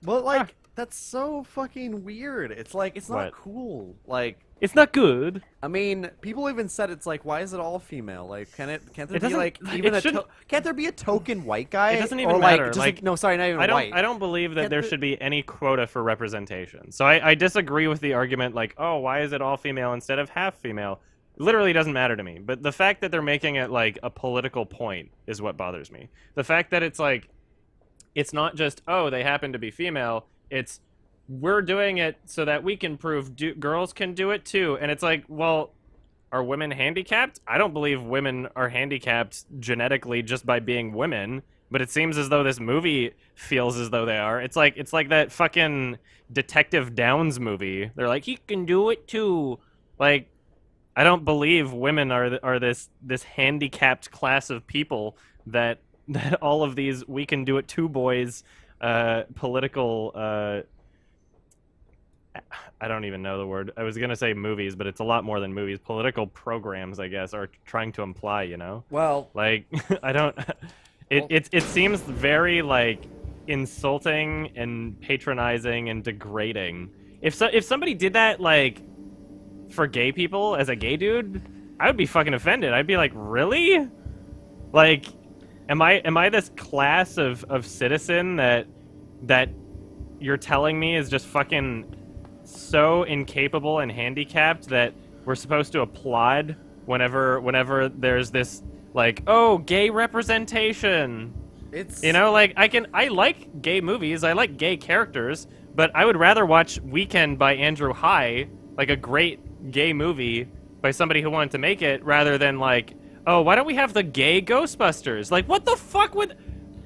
Well, like, that's so fucking weird. It's like, it's not What? cool. Like, It's not good. I mean, people even said it's like, why is it all female? Like, can't there It be doesn't. like It even shouldn't. can't there be a token white guy? It doesn't Or even like matter. just Like, no, sorry, not even white. I don't believe that Can't there the- should be any quota for representation. So I disagree with the argument like, oh, why is it all female instead of half female? Literally doesn't matter to me. But the fact that they're making it like a political point is what bothers me. The fact that it's like, it's not just, oh, they happen to be female. It's, we're doing it so that we can prove girls can do it too. And it's like, well, are women handicapped? I don't believe women are handicapped genetically just by being women, but it seems as though this movie feels as though they are. It's like that fucking Detective Downs movie. They're like, he can do it too. Like, I don't believe women are this handicapped class of people that all of these we can do it too boys political I don't even know the word. I was gonna say movies, but it's a lot more than movies. Political programs, I guess, are trying to imply, you know? Well, Like, I don't. It seems very like insulting and patronizing and degrading. If somebody did that like for gay people as a gay dude, I would be fucking offended. I'd be like, really? Like, am I this class of citizen that you're telling me is just fucking so incapable and handicapped that we're supposed to applaud whenever there's this like, oh, gay representation? it's You know, like I like gay movies, I like gay characters, but I would rather watch Weekend by Andrew High, like a great gay movie by somebody who wanted to make it, rather than like, oh, why don't we have the gay Ghostbusters? Like, what the fuck would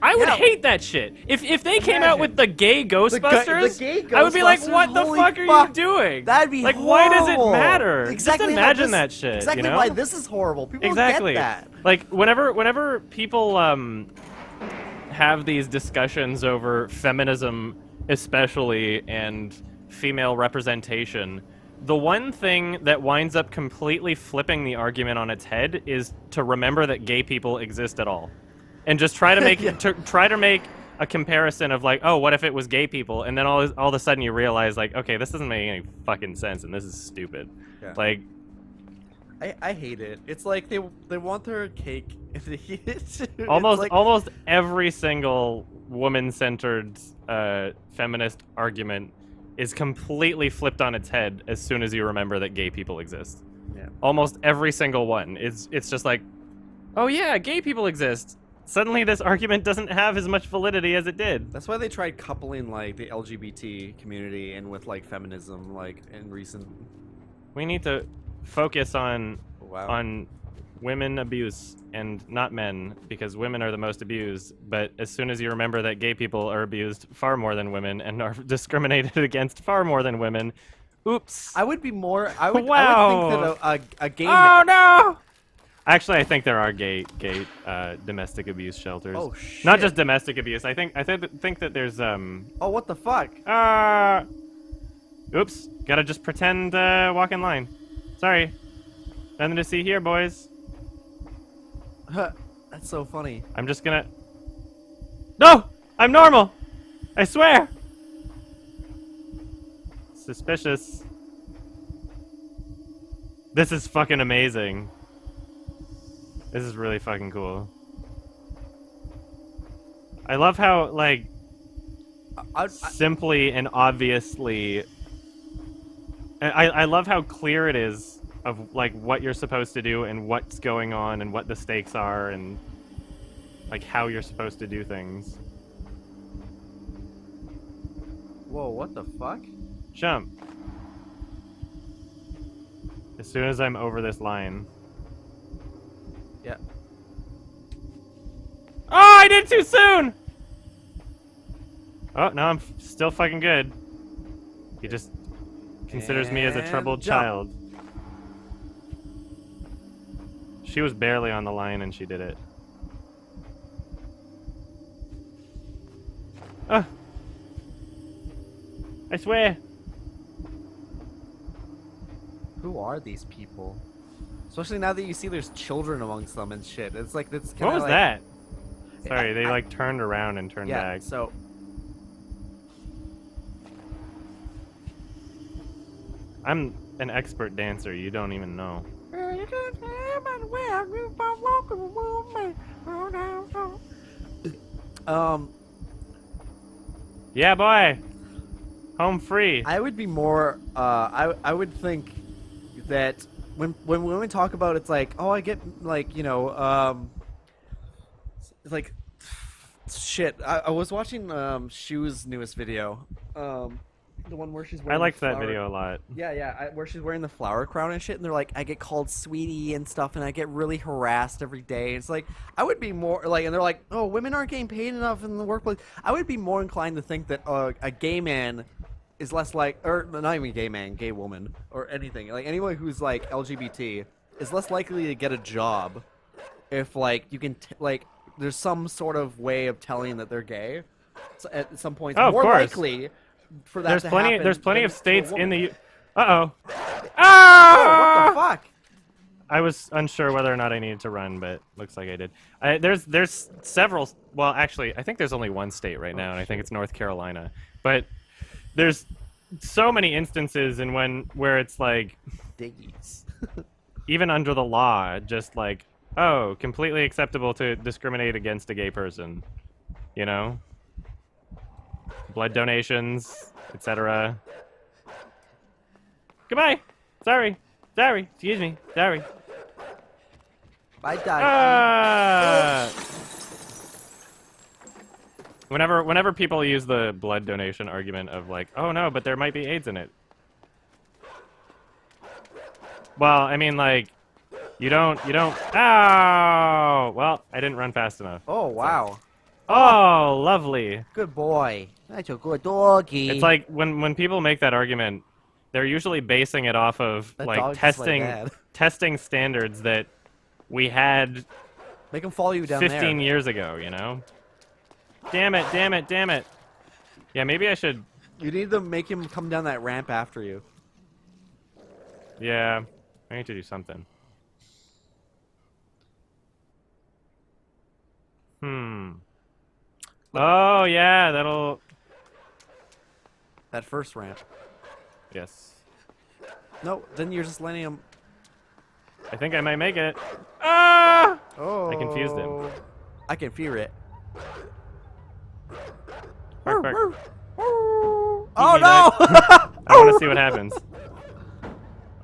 I would Yeah. hate that shit. If they came out with the gay Ghostbusters, gay I would be like, Ghostbusters? what the Holy fuck are fuck. you doing? That'd be like, horrible. why does it matter? Exactly. Just how imagine this- that shit. Exactly you know? why this is horrible. People Exactly. don't get that. Like, whenever people have these discussions over feminism, especially, and female representation, the one thing that winds up completely flipping the argument on its head is to remember that gay people exist at all, and just try to make Yeah. try to make a comparison of like, oh, what if it was gay people, and then all of a sudden you realize like, okay, this doesn't make any fucking sense, and this is stupid. Yeah. Like, I hate it. It's like they want their cake and they eat it too. It's like, almost every single woman-centered feminist argument is completely flipped on its head as soon as you remember that gay people exist. Yeah. Almost every single one. It's just like, oh yeah, gay people exist. Suddenly this argument doesn't have as much validity as it did. That's why they tried coupling like the LGBT community in with like feminism, like in recent. We need to focus on Wow. women abuse and not men, because women are the most abused. But as soon as you remember that gay people are abused far more than women and are discriminated against far more than women, oops. I would be more. I would Wow. think that a gay. Oh no! Actually, I think there are gay domestic abuse shelters. Oh shit. Not just domestic abuse. I think that there's Oh, what the fuck? Oops. Gotta just pretend walk in line. Sorry. Nothing to see here, boys. That's so funny. I'm just gonna. No! I'm normal! I swear! Suspicious. This is fucking amazing. This is really fucking cool. I love how, like, simply and obviously... I love how clear it is of, like, what you're supposed to do and what's going on and what the stakes are and, like, how you're supposed to do things. Whoa, what the fuck? Jump. As soon as I'm over this line. Yeah. Oh, I did too soon! Oh, no, I'm still fucking good. He just considers me as a And troubled jump. child. She was barely on the line and she did it. Oh. I swear. Who are these people? Especially now that you see there's children amongst them and shit. It's like that's kind What of was like, that? Sorry, they I- like turned around and turned Yeah. back. So I'm an expert dancer. You don't even know. Um, Yeah, boy. Home free. I would be more. I would think that when women talk about it's like, oh, I get like like shit. I was watching Shu's newest video, the one where she's I wearing the liked that flower. video a lot. Yeah, yeah, where she's wearing the flower crown and shit, and they're like, I get called sweetie and stuff, and I get really harassed every day. It's like I would be more like, and they're like, oh, women aren't getting paid enough in the workplace. I would be more inclined to think that a gay man is less like, or not even gay man, gay woman, or anything like anyone who's like LGBT is less likely to get a job if like you can like there's some sort of way of telling that they're gay. So at some points, Oh, of more course. likely for that There's to plenty. happen There's plenty than of to a states in woman. the. Uh-oh. Oh, Ah! what the fuck? I was unsure whether or not I needed to run, but looks like I did. There's several. Well, actually, I think there's only one state right now, and I think it's North Carolina. But there's so many instances where it's like Diggies. even under the law, just like, oh, completely acceptable to discriminate against a gay person, you know? Blood donations, etc. Goodbye. Sorry. Excuse me. Sorry. Bye, doggy. Ah! Whenever people use the blood donation argument of like, oh no, but there might be AIDS in it. Well, I mean, like, you don't. Oh, well, I didn't run fast enough. Oh, wow. Oh, lovely. Good boy. That's a good doggy. It's like when people make that argument, they're usually basing it off of That like dog's just my testing dad. testing standards that we had Make him follow you down 15 there. years ago, you know? Damn it. Yeah, maybe I should. You need to make him come down that ramp after you. Yeah, I need to do something. Oh, yeah, that'll... That first ramp. Yes. No, then you're just letting him. I think I might make it. Ah! Oh. I confused him. I can fear it. Bark, bark. Oh me no! I want to see what happens.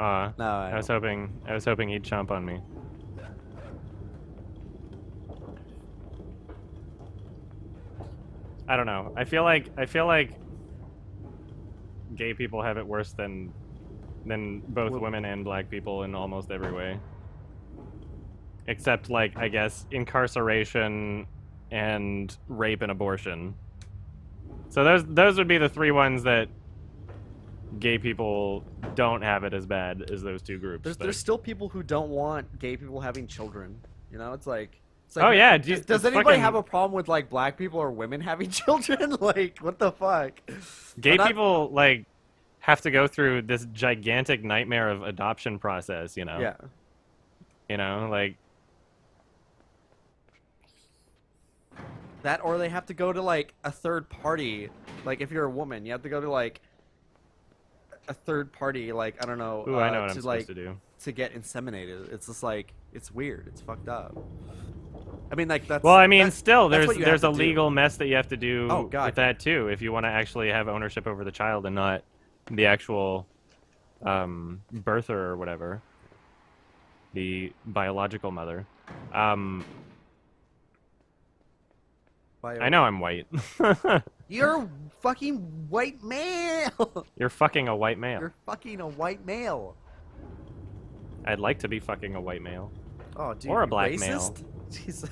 No, I was hoping he'd chomp on me. I don't know. I feel like gay people have it worse than both women and black people in almost every way. Except, like, I guess incarceration and rape and abortion. So those would be the three ones that gay people don't have it as bad as those two groups. There's still people who don't want gay people having children. You know, it's like Oh yeah, does anybody have a problem with like black people or women having children? Like, what the fuck? Gay people like have to go through this gigantic nightmare of adoption process, you know? Yeah. You know, like That, or they have to go to like a third party. Like, if you're a woman, you have to go to like a third party. Like, I don't know. ooh, I know what to I'm like supposed to do. to get inseminated. It's just like it's weird. It's fucked up. I mean, like that's. Well, I mean, that's- still, that's there's what you have a to do. legal mess that you have to do Oh, God. with that too, if you want to actually have ownership over the child and not the actual birther or whatever, the biological mother. I know I'm white. You're fucking white male. You're fucking a white male. You're fucking a white male. I'd like to be fucking a white male. Oh, dude. Or a you black racist? male. Jesus.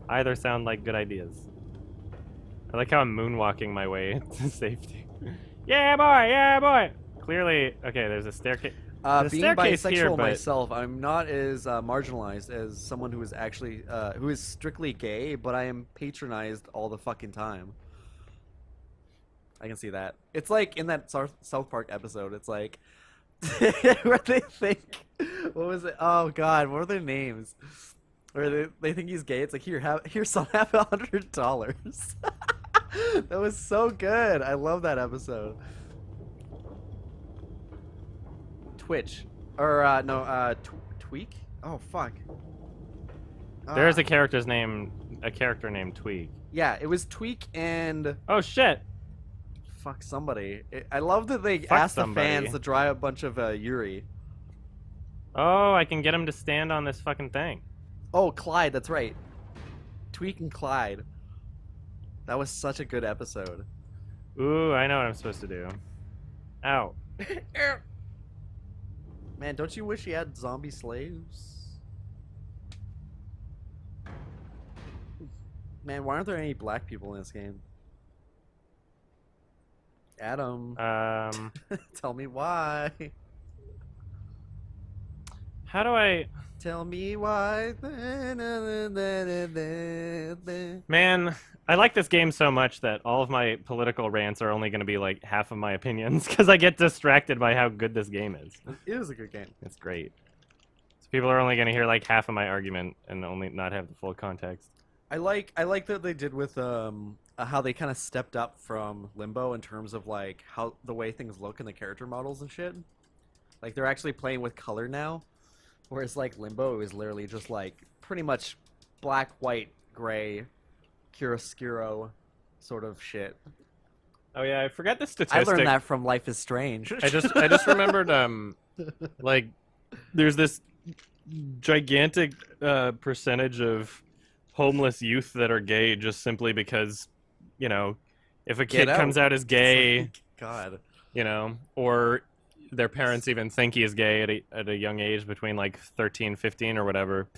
Either sound like good ideas. I like how I'm moonwalking my way to safety. Yeah, boy! Yeah, boy! Clearly, okay, there's a staircase. There's a Being staircase bisexual here, but myself, I'm not as marginalized as someone who is actually who is strictly gay, but I am patronized all the fucking time. I can see that. It's like in that South Park episode. It's like where they think, what was it? Oh God, what were their names? Where they think he's gay. It's like here, son, have $100. That was so good. I love that episode. Twitch, or no, Tweak. Oh fuck. There is Ah. a character named Tweak. Yeah, it was Tweak and Oh shit! fuck somebody. I love that they Fuck asked the fans somebody. to draw a bunch of Yuri. Oh, I can get him to stand on this fucking thing. Oh, Clyde, that's right. Tweak and Clyde. That was such a good episode. Ooh, I know what I'm supposed to do. Ow. Man, don't you wish you had zombie slaves? Man, why aren't there any black people in this game? Adam, tell me why. How do I... Tell me why. Man, I like this game so much that all of my political rants are only going to be like half of my opinions because I get distracted by how good this game is. It is a good game. It's great. So people are only going to hear like half of my argument and only not have the full context. I like that they did with how they kind of stepped up from Limbo in terms of like how the way things look in the character models and shit. Like they're actually playing with color now, whereas like Limbo it was literally just like pretty much black, white, gray, chiaroscuro sort of shit. Oh yeah, I forgot the I statistic. learned that from Life is Strange. I just remembered like there's this gigantic percentage of homeless youth that are gay just simply because, you know, if a kid comes out as gay, God, you know, or their parents even think he is gay at a young age between like 13, 15 or whatever,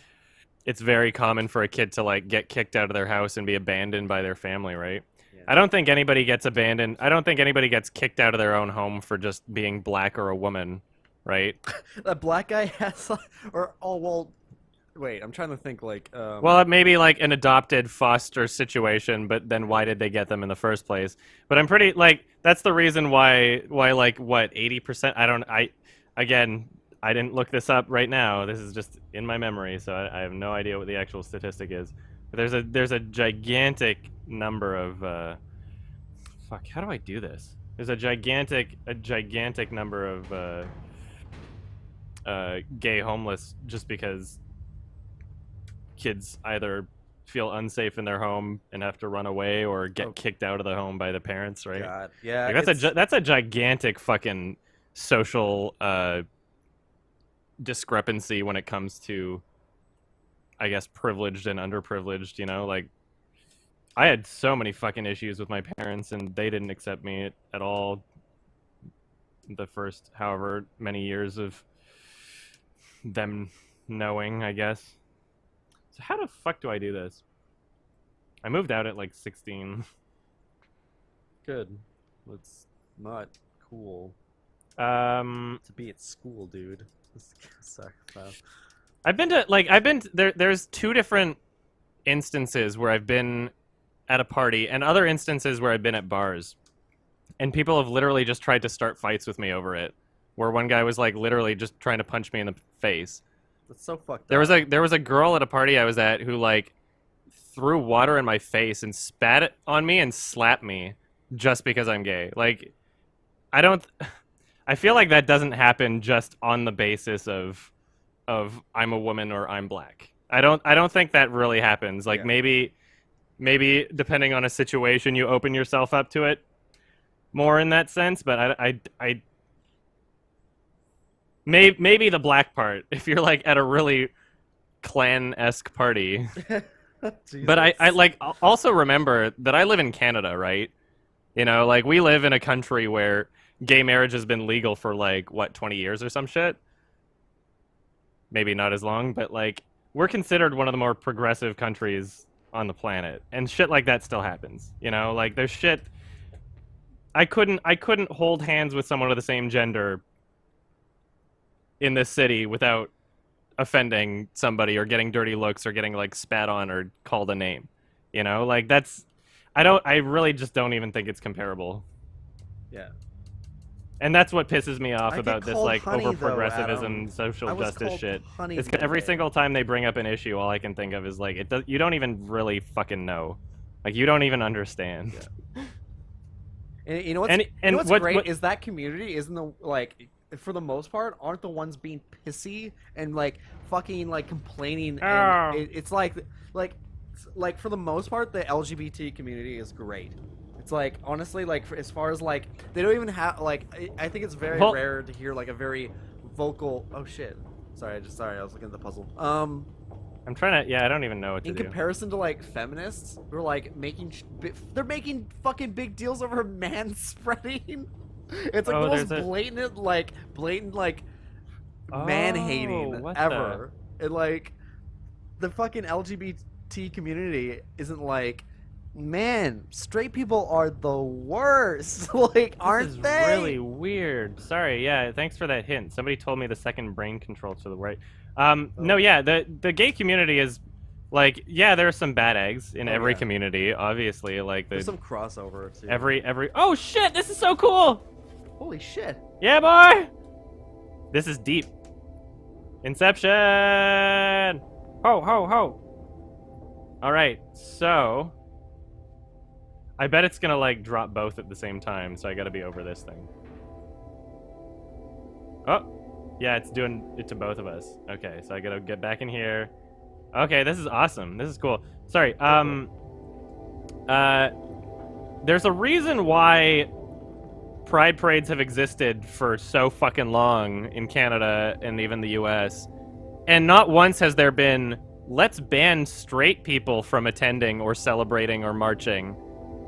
it's very common for a kid to like get kicked out of their house and be abandoned by their family, right? Yeah. I don't think anybody gets abandoned. I don't think anybody gets kicked out of their own home for just being black or a woman, right? That black guy has, or oh well, wait, I'm trying to think like. Well, it may be like an adopted foster situation, but then why did they get them in the first place? But I'm pretty like that's the reason why like what 80%. Again, I didn't look this up right now. This is just in my memory, so I have no idea what the actual statistic is. But there's a gigantic number of fuck. How do I do this? There's a gigantic number of gay homeless just because kids either feel unsafe in their home and have to run away or get kicked out of the home by the parents, right? God, yeah, Like, that's a gigantic fucking social discrepancy when it comes to, I guess, privileged and underprivileged, you know? Like, I had so many fucking issues with my parents and they didn't accept me at all the first however many years of them knowing, I guess. So how the fuck do I do this? I moved out at like 16. good. That's not cool Um, to be at school, dude. This sucks. Wow. There's two different instances where I've been at a party and other instances where I've been at bars. And people have literally just tried to start fights with me over it. Where one guy was like literally just trying to punch me in the face. That's so fucked up. There was a girl at a party I was at who like threw water in my face and spat it on me and slapped me just because I'm gay. Like I feel like that doesn't happen just on the basis of I'm a woman or I'm black. I don't think that really happens. Like maybe depending on a situation you open yourself up to it more in that sense, but I maybe the black part if you're like at a really clan-esque party. But I like also remember that I live in Canada, right? You know, like we live in a country where gay marriage has been legal for like what 20 years or some shit. Maybe not as long, but like we're considered one of the more progressive countries on the planet, and shit like that still happens. You know, like there's shit. I couldn't hold hands with someone of the same gender in this city without offending somebody or getting dirty looks or getting like spat on or called a name. You know, like I really just don't even think it's comparable. Yeah. And that's what pisses me off I get about this called like honey, over though, progressivism, Adam. I social was justice called shit. honey It's the every other day. single time they bring up an issue, all I can think of is like you don't even really fucking know. Like you don't even understand. And you know what's, And you know what's what- great what- is that community isn't the like for the most part, aren't the ones being pissy and like fucking like complaining. Oh. And it's like for the most part, the LGBT community is great. It's like honestly, like as far as like they don't even have like I think it's very Well- rare to hear like a very vocal. Oh shit! Sorry, I was looking at the puzzle. I'm trying to. Yeah, I don't even know what to In do. comparison to like feminists, who are like they're making fucking big deals over man spreading. It's like Oh, the most there's a- blatant like man hating what ever. And like the fucking LGBT community isn't like, man, straight people are the worst. Like, aren't This is they? really weird. Sorry, yeah, thanks for that hint. Somebody told me the second brain control to the right. No, yeah, the gay community is like, yeah, there are some bad eggs in every yeah. community, obviously. Like There's some crossover too. every. Oh shit, this is so cool. Holy shit. Yeah, boy. This is deep. Inception. Ho ho ho. All right, so I bet it's gonna like drop both at the same time, so I gotta be over this thing. Oh, yeah, it's doing it to both of us. Okay, so I gotta get back in here. Okay, this is awesome. This is cool. Sorry, there's a reason why pride parades have existed for so fucking long in Canada and even the US. And not once has there been, let's ban straight people from attending or celebrating or marching,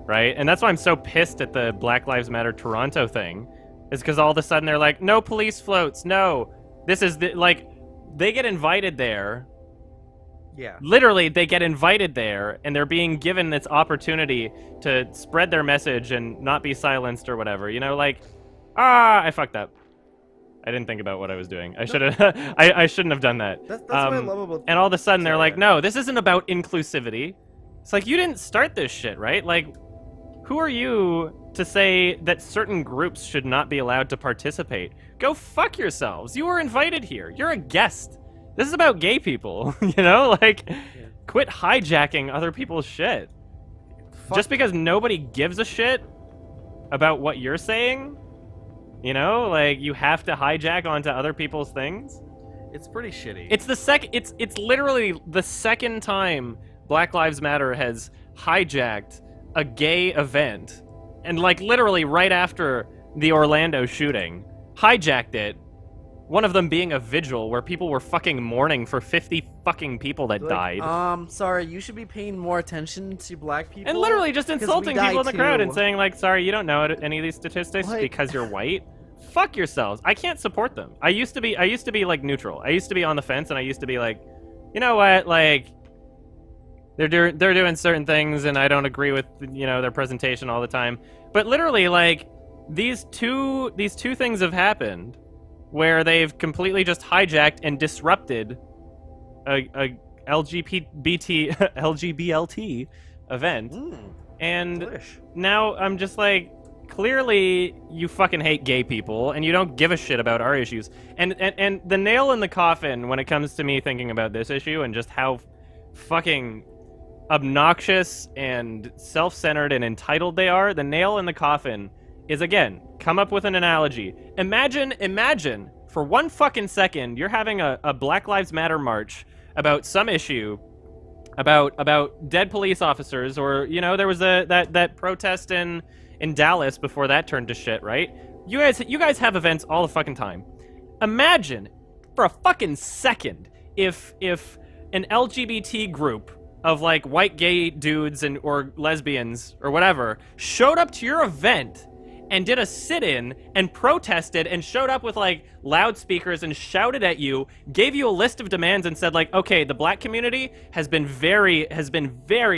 right? And that's why I'm so pissed at the Black Lives Matter Toronto thing, is because all of a sudden they're like, no police floats, no. This is, like, they get invited there. Yeah. Literally, they get invited there, and they're being given this opportunity to spread their message and not be silenced or whatever. You know, like, I fucked up. I didn't think about what I was doing. I should have. I shouldn't have done that. That's what I love about. And all of a sudden, they're Sorry, like, no, this isn't about inclusivity. It's like, you didn't start this shit, right? Like, who are you to say that certain groups should not be allowed to participate? Go fuck yourselves. You were invited here. You're a guest. This is about gay people, you know? Like, quit hijacking other people's shit. Fuck. Just because nobody gives a shit about what you're saying, you know? Like, you have to hijack onto other people's things. It's pretty shitty. It's literally the second time Black Lives Matter has hijacked a gay event, and like literally right after the Orlando shooting, hijacked it. One of them being a vigil where people were fucking mourning for 50 fucking people that like, died. Sorry, you should be paying more attention to black people. And literally just 'cause we insulting die people in the crowd and too. saying like, sorry, you don't know any of these statistics Like- because you're white. Fuck yourselves. I can't support them. I used to be like neutral. I used to be on the fence, and I used to be like, you know what, like, they're doing certain things, and I don't agree with, you know, their presentation all the time. But literally, like, these two things have happened where they've completely just hijacked and disrupted a LGBT event. And Delish. now I'm just like, clearly you fucking hate gay people and you don't give a shit about our issues. And the nail in the coffin when it comes to me thinking about this issue and just how fucking obnoxious and self-centered and entitled they are, the nail in the coffin is, again, come up with an analogy. Imagine for one fucking second you're having a Black Lives Matter march about some issue, about dead police officers, or, you know, there was that protest in Dallas before that turned to shit, right? You guys have events all the fucking time. Imagine for a fucking second if an LGBT group of like white gay dudes or lesbians or whatever showed up to your event and did a sit-in and protested and showed up with like loudspeakers and shouted at you, gave you a list of demands and said like, okay, the black community has been very,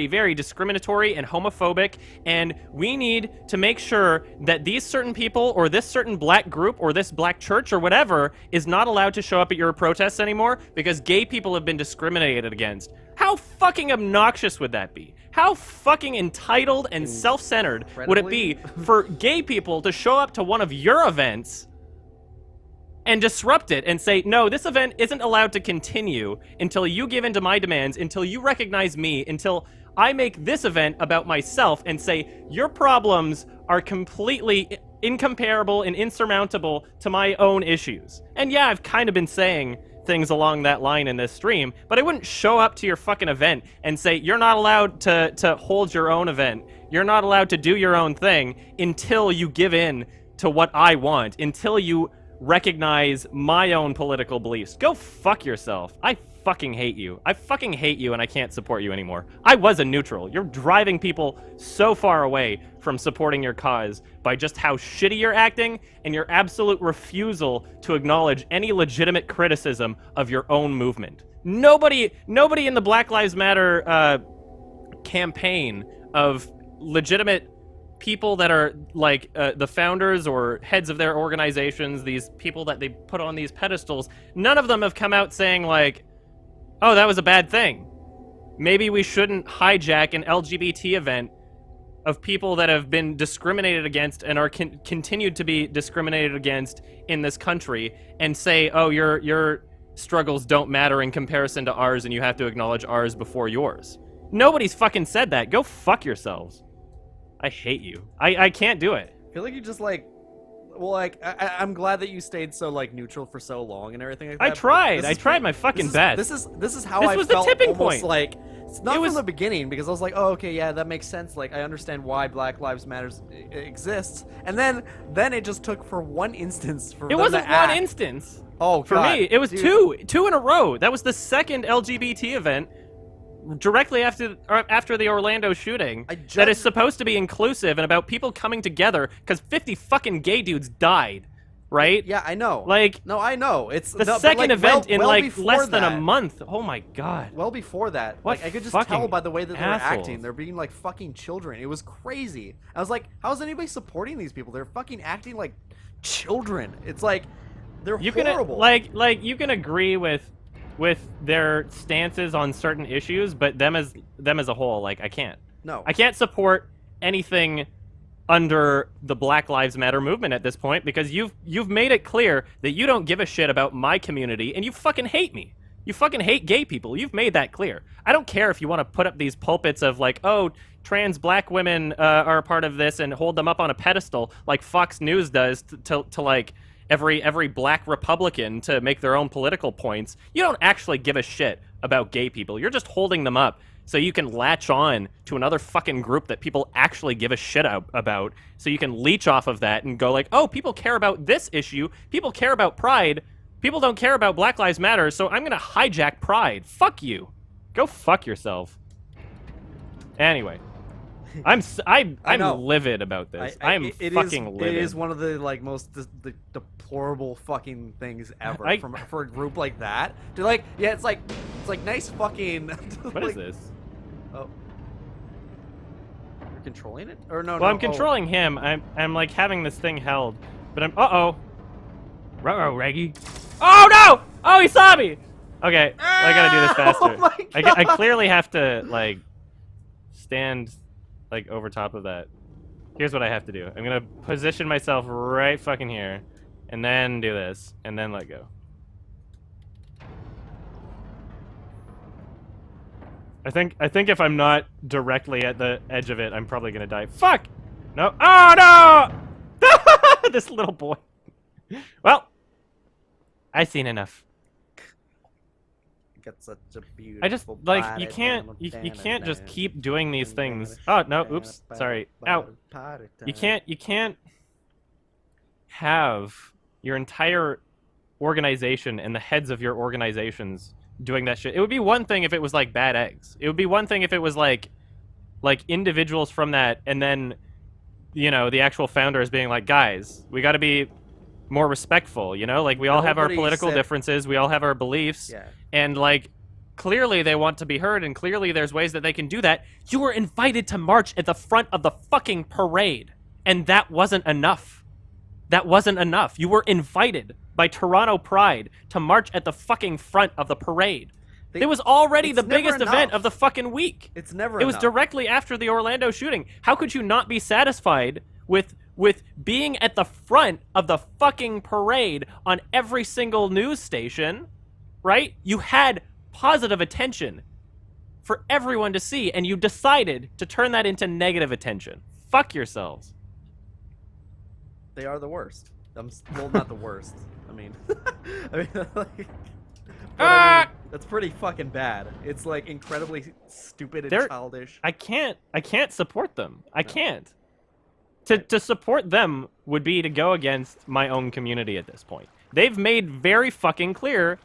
very discriminatory and homophobic, and we need to make sure that these certain people or this certain black group or this black church or whatever is not allowed to show up at your protests anymore because gay people have been discriminated against. How fucking obnoxious would that be? How fucking entitled and self-centered would it be for gay people to show up to one of your events and disrupt it and say, no, this event isn't allowed to continue until you give in to my demands, until you recognize me, until I make this event about myself and say, your problems are completely incomparable and insurmountable to my own issues. And yeah, I've kind of been saying things along that line in this stream, but I wouldn't show up to your fucking event and say, you're not allowed to hold your own event. You're not allowed to do your own thing until you give in to what I want, until you recognize my own political beliefs. Go fuck yourself. I fucking hate you. I fucking hate you, and I can't support you anymore. I was a neutral. You're driving people so far away from supporting your cause by just how shitty you're acting and your absolute refusal to acknowledge any legitimate criticism of your own movement. Nobody in the Black Lives Matter campaign of legitimate people that are like the founders or heads of their organizations, these people that they put on these pedestals, none of them have come out saying like, oh, that was a bad thing. Maybe we shouldn't hijack an LGBT event of people that have been discriminated against and are continued to be discriminated against in this country and say, oh, your struggles don't matter in comparison to ours and you have to acknowledge ours before yours. Nobody's fucking said that. Go fuck yourselves. I hate you. I can't do it. I feel like you just like, well, like I'm glad that you stayed so like neutral for so long and everything like that. I tried my fucking best. This is how This I was the felt tipping almost point. like it's not It was- from the beginning because I was like, oh, okay, yeah, that makes sense. Like I understand why Black Lives Matters exists, and then it just took for one instance for It them wasn't to one act. instance. Oh, For God, me, it was dude. two in a row. That was the second LGBT event directly after the Orlando shooting that is supposed to be inclusive and about people coming together because 50 fucking gay dudes died, right? Yeah, I know. Like, no, I know. It's the no, but, second like, event in well like before less than that. a month. Oh my god. Well before that, What like I could just fucking tell by the way that they were assholes. acting. They're being like fucking children. It was crazy. I was like, how is anybody supporting these people? They're fucking acting like children. It's like they're You horrible. can like you can agree with their stances on certain issues, but them as a whole, like I can't. No. I can't support anything under the Black Lives Matter movement at this point because you've made it clear that you don't give a shit about my community and you fucking hate me. You fucking hate gay people. You've made that clear. I don't care if you want to put up these pulpits of like, oh, trans black women are a part of this and hold them up on a pedestal like Fox News does to like every black Republican to make their own political points. You don't actually give a shit about gay people. You're just holding them up so you can latch on to another fucking group that people actually give a shit about, so you can leech off of that and go like, oh, people care about this issue. People care about pride. People don't care about Black Lives Matter, so I'm gonna hijack pride. Fuck you. Go fuck yourself. Anyway. I'm know. livid about this. I'm fucking livid. It is one of the like most the deplorable fucking things ever for a group like that. To like, yeah, it's like nice fucking. What is this? Oh, you're controlling it, or no? Well, no, I'm controlling him. I'm like having this thing held, but I'm ruh-roh, Reggie. Oh no! Oh, he saw me. Okay, I gotta do this faster. Oh my I God. clearly have to like stand like over top of that. Here's what I have to do. I'm gonna position myself right fucking here, and then do this, and then let go. I think if I'm not directly at the edge of it, I'm probably gonna die. Fuck! No! Oh no! This little boy. Well, I've seen enough. Got such a beautiful I just like body, you can't just keep doing these things. Oh no! Oops, sorry. Ow! You can't have your entire organization and the heads of your organizations doing that shit. It would be one thing if it was like bad eggs. It would be one thing if it was like individuals from that, and then you know the actual founders being like, guys, we got to be more respectful. You know, like we all have our Nobody political said- differences. We all have our beliefs. Yeah. And, like, clearly they want to be heard, and clearly there's ways that they can do that. You were invited to march at the front of the fucking parade, and that wasn't enough. That wasn't enough. You were invited by Toronto Pride to march at the fucking front of the parade. It was already it's the never biggest event enough. of the fucking week. It's never. It was enough. directly after the Orlando shooting. How could you not be satisfied with being at the front of the fucking parade on every single news station, right? You had positive attention for everyone to see, and you decided to turn that into negative attention. Fuck yourselves. They are the worst. Well, not the worst. I mean, I mean, like, but I mean, that's pretty fucking bad. It's like incredibly stupid and They're childish. I can't support them. I No. can't. To support them would be to go against my own community at this point. They've made very fucking clear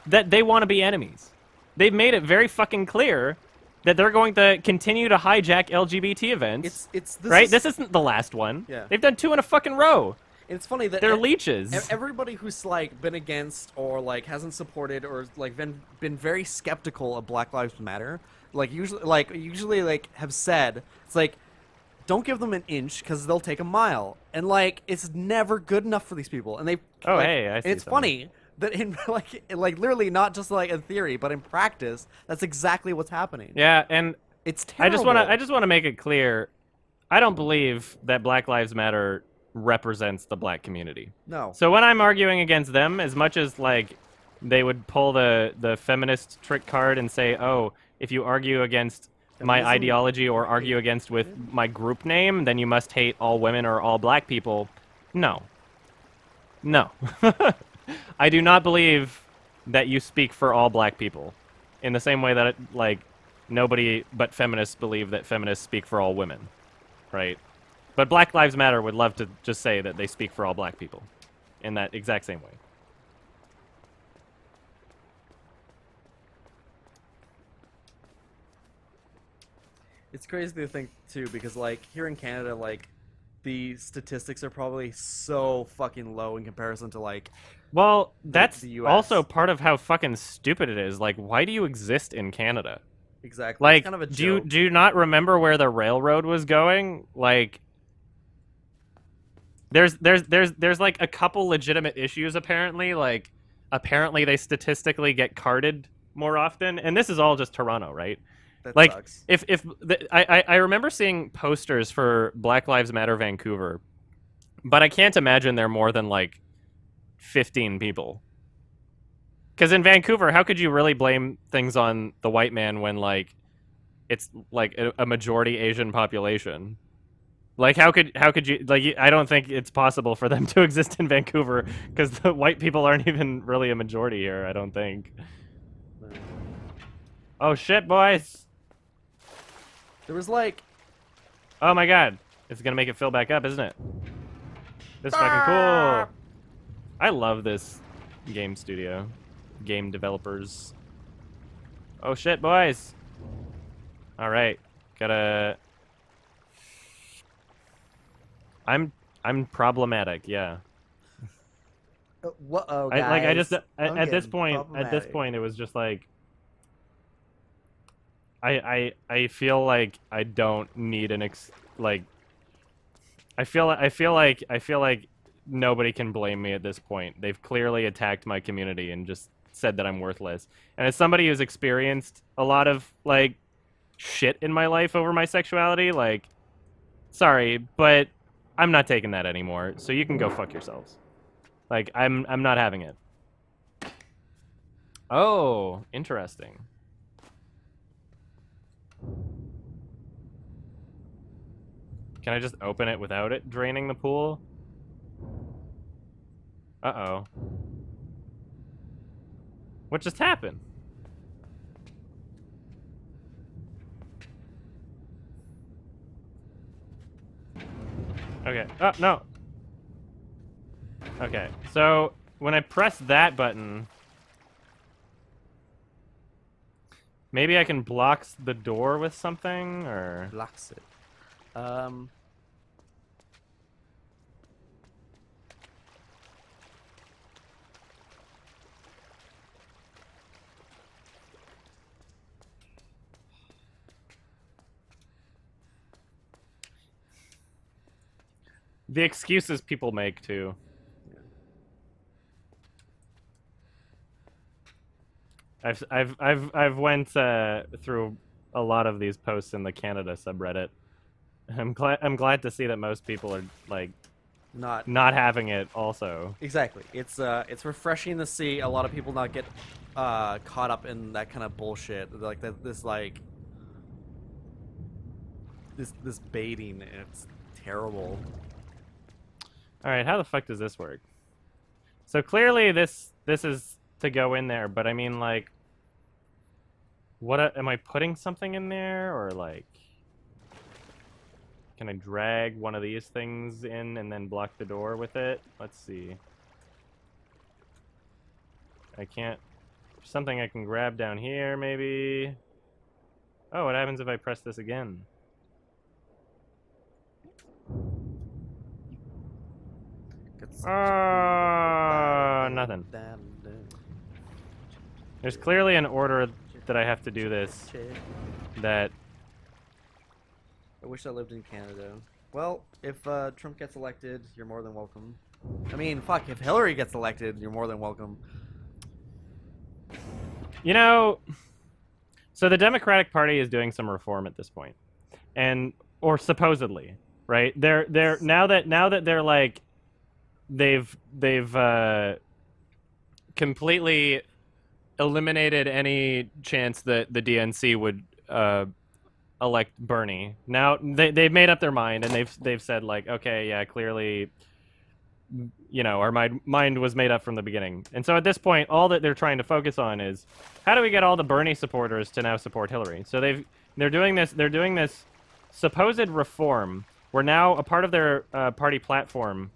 that they want to be enemies. They've made it very fucking clear that they're going to continue to hijack LGBT events. This right? This isn't the last one. Yeah. They've done 2 in a fucking row. It's funny that They're leeches. everybody who's like been against or like hasn't supported or like been very skeptical of Black Lives Matter, usually like have said it's like don't give them an inch because they'll take a mile, and like it's never good enough for these people, and they Oh, like, hey, I see and it's something. funny that in like literally not just like in theory but in practice that's exactly what's happening. Yeah, and It's terrible. I just want to make it clear, I don't believe that Black Lives Matter represents the black community. No. So when I'm arguing against them, as much as like they would pull the feminist trick card and say, "Oh, if you argue against my Feminism? ideology or argue against with my group name, then you must hate all women or all black people." No. No. I do not believe that you speak for all black people in the same way that like nobody but feminists believe that feminists speak for all women, right? But Black Lives Matter would love to just say that they speak for all black people in that exact same way. It's crazy to think too because like here in Canada, like the statistics are probably so fucking low in comparison to like Well, that's the US. also part of how fucking stupid it is. Like, why do you exist in Canada? exactly. Like, it's kind of a do joke. you not remember where the railroad was going? Like, there's like a couple legitimate issues apparently. Like, apparently they statistically get carded more often, and this is all just Toronto, right? That Like, sucks. I remember seeing posters for Black Lives Matter Vancouver, but I can't imagine they're more than like 15 people. Because in Vancouver, how could you really blame things on the white man when like it's like a majority Asian population? Like how could you like? I don't think it's possible for them to exist in Vancouver because the white people aren't even really a majority here. I don't think. Oh shit, boys! There was like Oh my god, it's gonna make it fill back up, isn't it? This is fucking cool. I love this game studio, game developers. Oh shit, boys! All right, gotta. I'm problematic, yeah. what? Oh, I just I'm at this getting point it was just like I feel like I don't need like I feel like nobody can blame me at this point. They've clearly attacked my community and just said that I'm worthless. And as somebody who's experienced a lot of like shit in my life over my sexuality, like sorry, but I'm not taking that anymore. So you can go fuck yourselves. Like I'm not having it. Oh, interesting. Can I just open it without it draining the pool? Uh-oh. What just happened? Okay. Oh, no. Okay. So, when I press that button, maybe I can block the door with something, or... blocks it. The excuses people make, too. I've went through a lot of these posts in the Canada subreddit. I'm glad to see that most people are like not having it also. Exactly. It's refreshing to see a lot of people not get caught up in that kind of bullshit. Like that this baiting. It's terrible. All right, how the fuck does this work? So clearly this is to go in there, but I mean like, am I putting something in there, or like, can I drag one of these things in and then block the door with it? Let's see. I can't. Something I can grab down here, maybe. Oh, what happens if I press this again? Nothing. There's clearly an order that I have to do this. That. I wish I lived in Canada. Well, if Trump gets elected, you're more than welcome. I mean, fuck, if Hillary gets elected, you're more than welcome. You know, so the Democratic Party is doing some reform at this point, or supposedly, right? They're now that they're like, they've completely eliminated any chance that the DNC would elect Bernie. Now they've made up their mind, and they've said like, okay, yeah, clearly, you know, our mind was made up from the beginning. And so at this point, all that they're trying to focus on is how do we get all the Bernie supporters to now support Hillary. So they're doing this supposed reform where now a part of their party platform.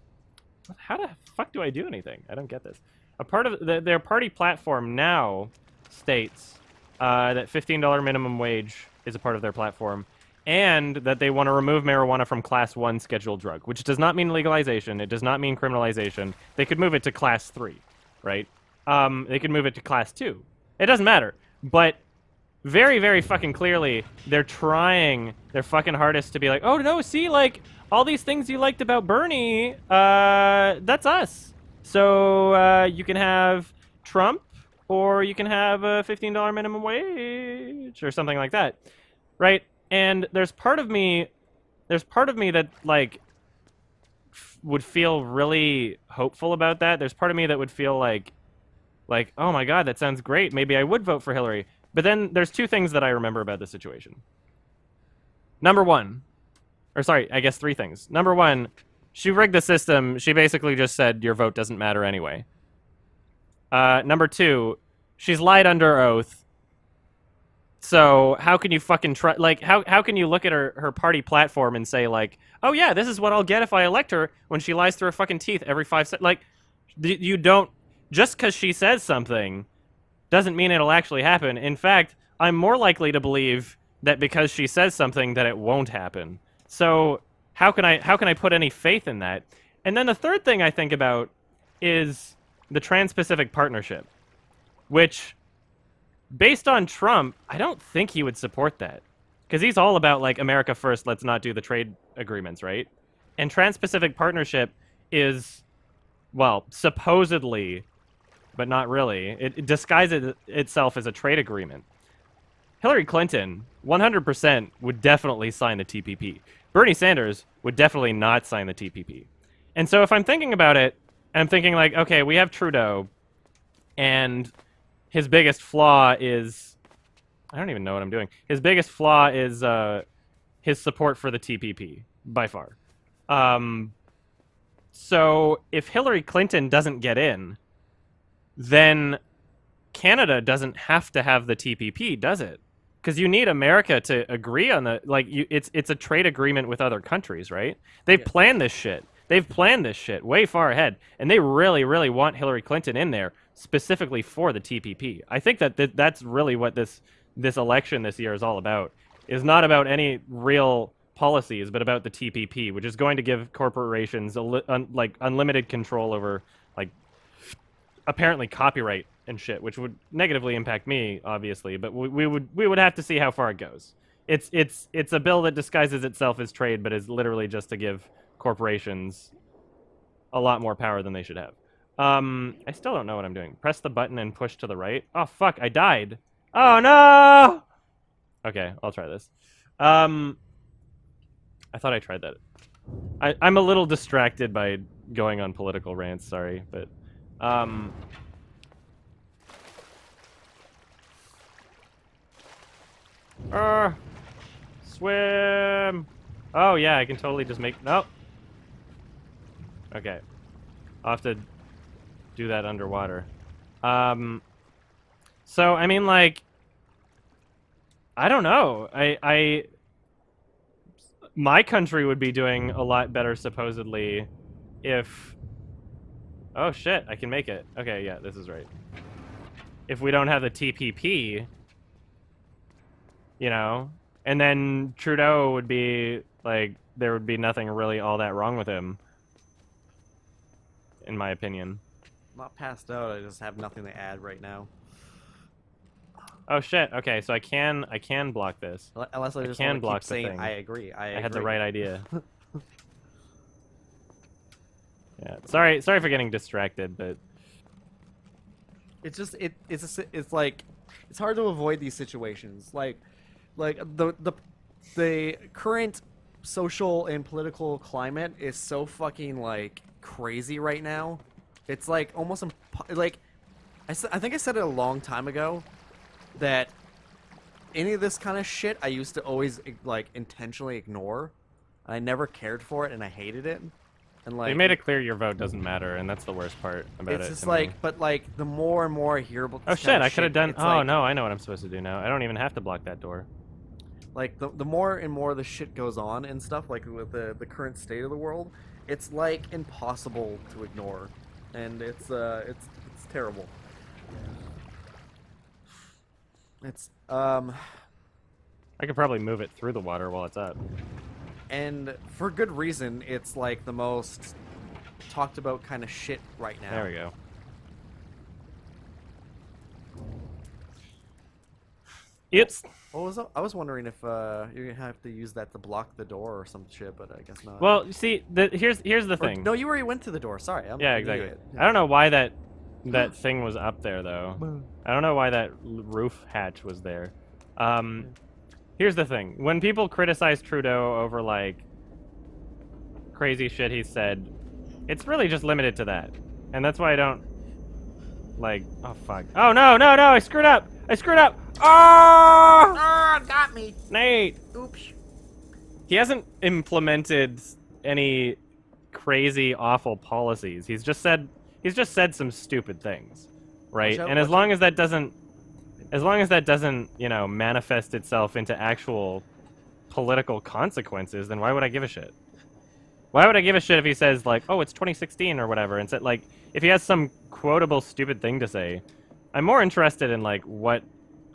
How the fuck do I do anything? I don't get this. A part of their party platform now states that $15 minimum wage is a part of their platform, and that they want to remove marijuana from Class 1 scheduled drug, which does not mean legalization. It does not mean criminalization. They could move it to Class 3, right? They could move it to Class 2. It doesn't matter. But very, very fucking clearly, they're trying their fucking hardest to be like, oh, no, see, like, all these things you liked about Bernie, that's us. So you can have Trump, or you can have a $15 minimum wage, or something like that, right? And there's part of me that, like, would feel really hopeful about that. There's part of me that would feel like, oh my god, that sounds great. Maybe I would vote for Hillary. But then there's two things that I remember about this situation. Number one, or sorry, I guess three things. Number one, she rigged the system. She basically just said your vote doesn't matter anyway. Number two, she's lied under oath. So how can you fucking try? Like, how can you look at her party platform and say like, oh yeah, this is what I'll get if I elect her, when she lies through her fucking teeth every 5 seconds? Like, you don't, just because she says something doesn't mean it'll actually happen. In fact, I'm more likely to believe that because she says something that it won't happen. So how can I put any faith in that? And then the third thing I think about is the Trans-Pacific Partnership, which, based on Trump, I don't think he would support that, because he's all about like America first, let's not do the trade agreements, right? And Trans-Pacific Partnership is, well, supposedly, but not really. It disguises itself as a trade agreement. Hillary Clinton, 100%, would definitely sign the TPP. Bernie Sanders would definitely not sign the TPP. And so if I'm thinking about it, I'm thinking like, okay, we have Trudeau, and his biggest flaw is, I don't even know what I'm doing. His biggest flaw is his support for the TPP, by far. So if Hillary Clinton doesn't get in, then Canada doesn't have to have the TPP, does it? Because you need America to agree on the, like, it's a trade agreement with other countries, right? They've planned this shit. They've planned this shit way far ahead, and they really, really want Hillary Clinton in there specifically for the TPP. I think that's really what this election this year is all about. Is not about any real policies, but about the TPP, which is going to give corporations like unlimited control over, like, apparently copyright and shit, which would negatively impact me, obviously. But we would have to see how far it goes. It's a bill that disguises itself as trade, but is literally just to give corporations a lot more power than they should have. I still don't know what I'm doing. Press the button and push to the right. Oh fuck, I died. Oh no! Okay, I'll try this. I thought I tried that. I'm a little distracted by going on political rants, sorry, but swim. Oh yeah, I can totally just make, no. Okay. I'll have to do that underwater. So, I mean, like, I don't know. My country would be doing a lot better, supposedly, if... Oh, shit, I can make it. Okay, yeah, this is right. If we don't have the TPP, you know, and then Trudeau would be, like, there would be nothing really all that wrong with him, in my opinion. I'm not passed out. I just have nothing to add right now. Oh, shit, okay, so I can block this. Unless I just can want to block keep the saying, thing. I agree. I had the right idea. Yeah, sorry for getting distracted, but It's just it's like it's hard to avoid these situations. Like the current social and political climate is so fucking like crazy right now. It's like almost like I think I said it a long time ago that any of this kind of shit I used to always like intentionally ignore. I never cared for it and I hated it. And like they made it clear your vote doesn't matter, and that's the worst part about it. it's just to like, me. but like the more and more I hear about Oh this shit, kind of I could have shit, done. it's Oh like, no, I know what I'm supposed to do now. I don't even have to block that door. Like the more and more the shit goes on and stuff, like with the current state of the world, it's like impossible to ignore, and it's terrible. It's I could probably move it through the water while it's up. and for good reason. It's like the most talked about kind of shit right now. There we go. It's I was wondering if you're gonna have to use that to block the door or some shit, but I guess not. well, you see, here's the Or- thing. no, you already went to the door. Sorry. Yeah, I'm exactly. idiot. I don't know why that thing was up there though. I don't know why that roof hatch was there. Here's the thing. When people criticize Trudeau over like crazy shit he said, it's really just limited to that. And that's why I don't like oh fuck. Oh no, I screwed up. Oh! Ah, got me. Nate. Oops. He hasn't implemented any crazy awful policies. He's just said some stupid things, right? And as long as that doesn't you know, manifest itself into actual political consequences, then why would I give a shit? Why would I give a shit if he says like, "Oh, it's 2016" or whatever, and said like if he has some quotable stupid thing to say? I'm more interested in like what.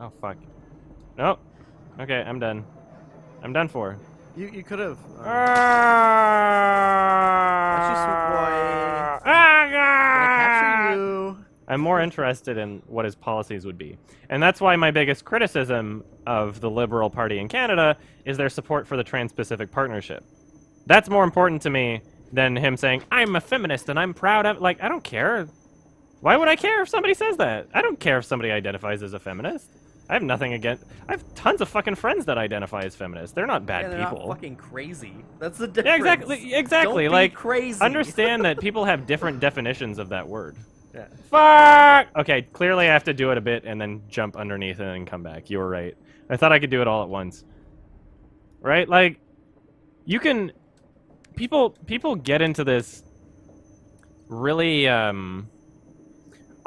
Oh fuck. Nope. Okay, I'm done. I'm done for. You could have. Ah, Sweet boy. Gonna capture you. I'm more interested in what his policies would be. And that's why my biggest criticism of the Liberal Party in Canada is their support for the Trans-Pacific Partnership. That's more important to me than him saying, "I'm a feminist and I'm proud of..." Like, I don't care. Why would I care if somebody says that? I don't care if somebody identifies as a feminist. I have nothing against... I have tons of fucking friends that identify as feminists. They're not bad Yeah, they're people. not fucking crazy. That's the difference. Yeah, exactly. Don't be like, crazy. understand that people have different definitions of that word. Yeah. Fuck! Okay, clearly I have to do it a bit and then jump underneath it and come back. You were right. I thought I could do it all at once. Right? Like, you can... People get into this really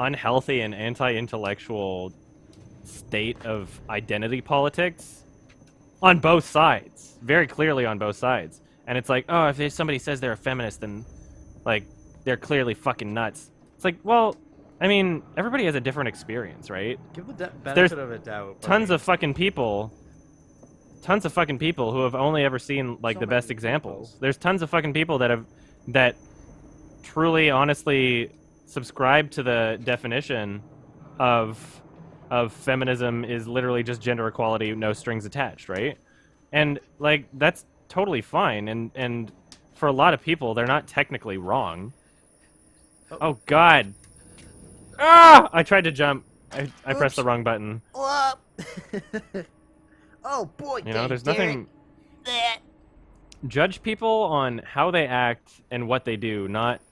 unhealthy and anti-intellectual state of identity politics on both sides. Very clearly on both sides. And it's like, oh, if somebody says they're a feminist, then, like, they're clearly fucking nuts. It's like, well, I mean, everybody has a different experience, right? Give the benefit There's of a doubt. tons of fucking people who have only ever seen like So the many best examples. people. There's tons of fucking people that truly honestly subscribe to the definition of feminism is literally just gender equality, no strings attached, right? And like that's totally fine, and for a lot of people they're not technically wrong. Oh god. Ah! I tried to jump. I pressed the wrong button. Oh boy. You know, there's nothing. Judge people on how they act and what they do, not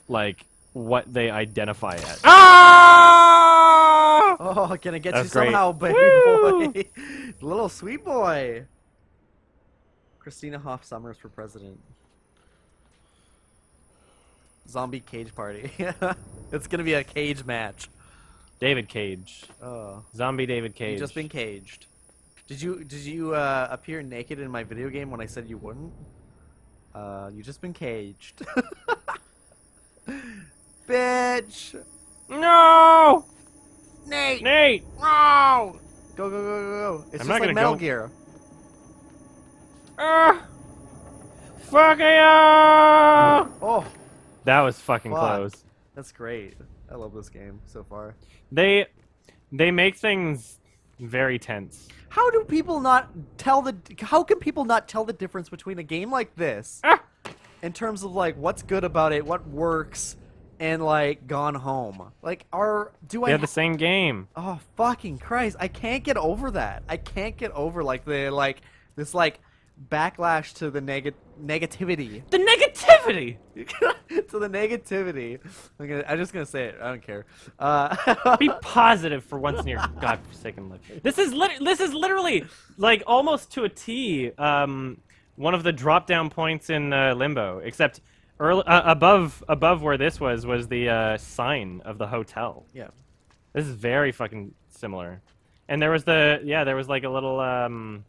like what they identify as. Ah! Oh, gonna get That's you great. somehow, baby Woo! boy. Little sweet boy. Christina Hoff Summers for president. Zombie cage party. It's gonna be a cage match. David Cage. Oh. Zombie David Cage. You've just been caged. Did you appear naked in my video game when I said you wouldn't? You just been caged. Bitch! No! Nate! Nate! No! Go, go, go, go, go. It's I'm just not like gonna Metal go. Gear. Fuck you! Oh, That was fucking fuck. close. That's great. I love this game so far. They make things very tense. How do people not tell the... How can people not tell the difference between a game like this in terms of, like, what's good about it, what works, and, like, Gone Home? Like, They have the same game. Oh, fucking Christ. I can't get over that. I can't get over, like, this, like, backlash to the negativity. The negativity! To the negativity. I'm just gonna say it. I don't care. Be positive for once in your godforsaken life. This is literally, like, almost to a T, one of the drop-down points in Limbo, except above where this was the sign of the hotel. Yeah. This is very fucking similar. And there was like a little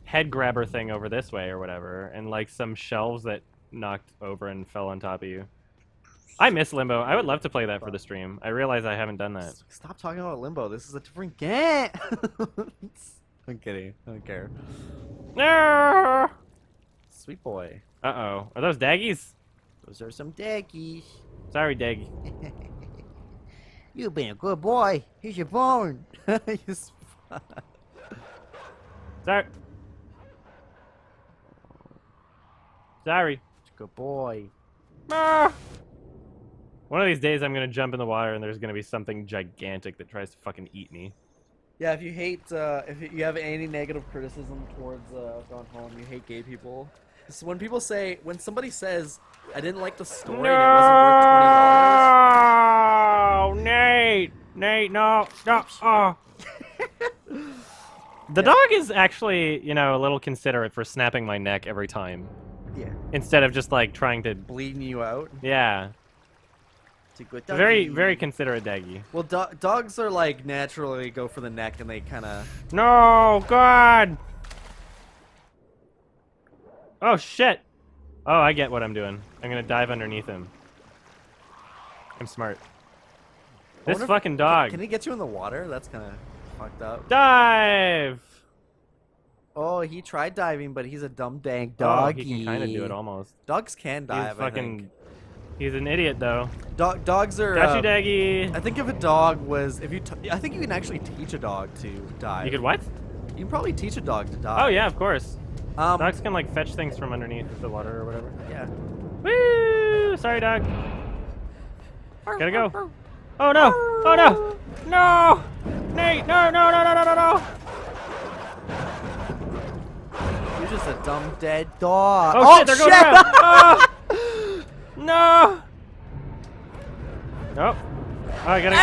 head grabber thing over this way or whatever, and like some shelves that knocked over and fell on top of you. I miss Limbo. I would love to play that for the stream. I realize I haven't done that. Stop talking about Limbo. This is a different game. I'm kidding. I don't care. No! Sweet boy. Uh-oh. Are those daggies? Those are some daggies. Sorry, Daggy. You've been a good boy. Here's your bone. Sorry. Sorry. Good boy. Ah! One of these days I'm gonna jump in the water and there's gonna be something gigantic that tries to fucking eat me. Yeah, if you hate, if you have any negative criticism towards Gone Home, you hate gay people. So when somebody says, I didn't like the story and it wasn't worth $20. No, Nate! Nate, no, no, oh. The dog is actually, you know, a little considerate for snapping my neck every time. Yeah. Instead of just like trying to Bleeding you out. Yeah. It's a good Very, doggy. very considerate daggy. Well, dogs are like naturally go for the neck and they kind of... No, God! Oh, shit! Oh, I get what I'm doing. I'm gonna dive underneath him. I'm smart. This fucking dog. Can he get you in the water? That's kind of fucked up. Dive! Oh, he tried diving, but he's a dumb dang Oh, doggy. he can kind of do it almost. Dogs can dive, He's fucking... He's an idiot, though. Dogs are... Got you, daggy! I think if a dog was... I think you can actually teach a dog to dive. You could what? You can probably teach a dog to dive. Oh, yeah, of course. Dogs Dogs can, like, fetch things from underneath the water or whatever. Yeah. Woo! Sorry, dog. Gotta go. Oh, no! Oh, no! No! Nate! No, no, no, no, no, no, no! You're just a dumb dead dog. Oh, shit, they're going around! Oh! No! Nope. Oh, I gotta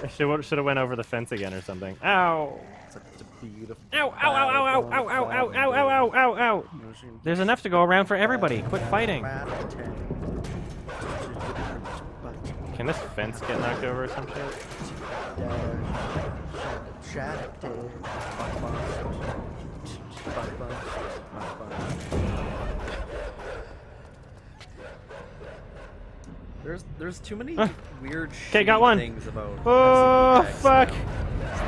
I should have went over the fence again or something. Ow! Such a beautiful... Ow, ow, ow, ow, ow, ow, ow, ow, ow, ow, ow, ow, ow! There's enough to go around for everybody. Quit fighting. Can this fence get knocked over or some shit? There's too many weird Okay, got one. things about Oh, fuck! since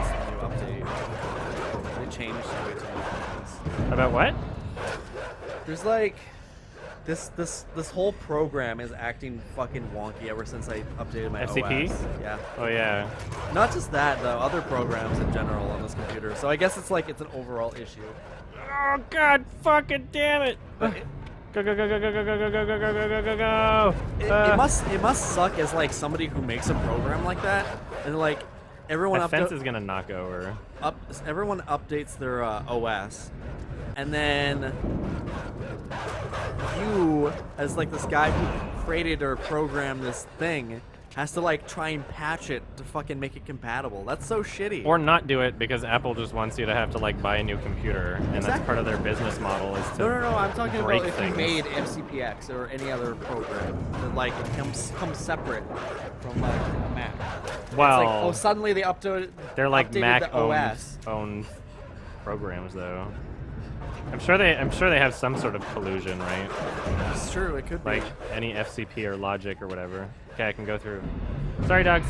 the new update. They changed way too many things. About what? There's like this whole program is acting fucking wonky ever since I updated my FCP? OS. Yeah. Oh, yeah. Not just that though, other programs in general on this computer. So I guess it's like it's an overall issue. Oh, God fucking damn it! Go, go, go, go, go, go, go, go, go, go, go, go, go, go! It must suck as like somebody who makes a program like that, and like everyone That fence is gonna knock over. everyone updates their OS, and then you, as like this guy who created or programmed this thing, has to like try and patch it to fucking make it compatible. That's so shitty. Or not do it because Apple just wants you to have to like buy a new computer, and that's part of their business model is to no. I'm talking break about if things. you made FCPX or any other program that like it comes separate from like a Mac. Well, it's like, oh, suddenly they they're like updated Mac the OS. owned programs though. I'm sure they have some sort of collusion, right? It's true. It could be. Like any FCP or Logic or whatever. Okay, I can go through. Sorry, dogs.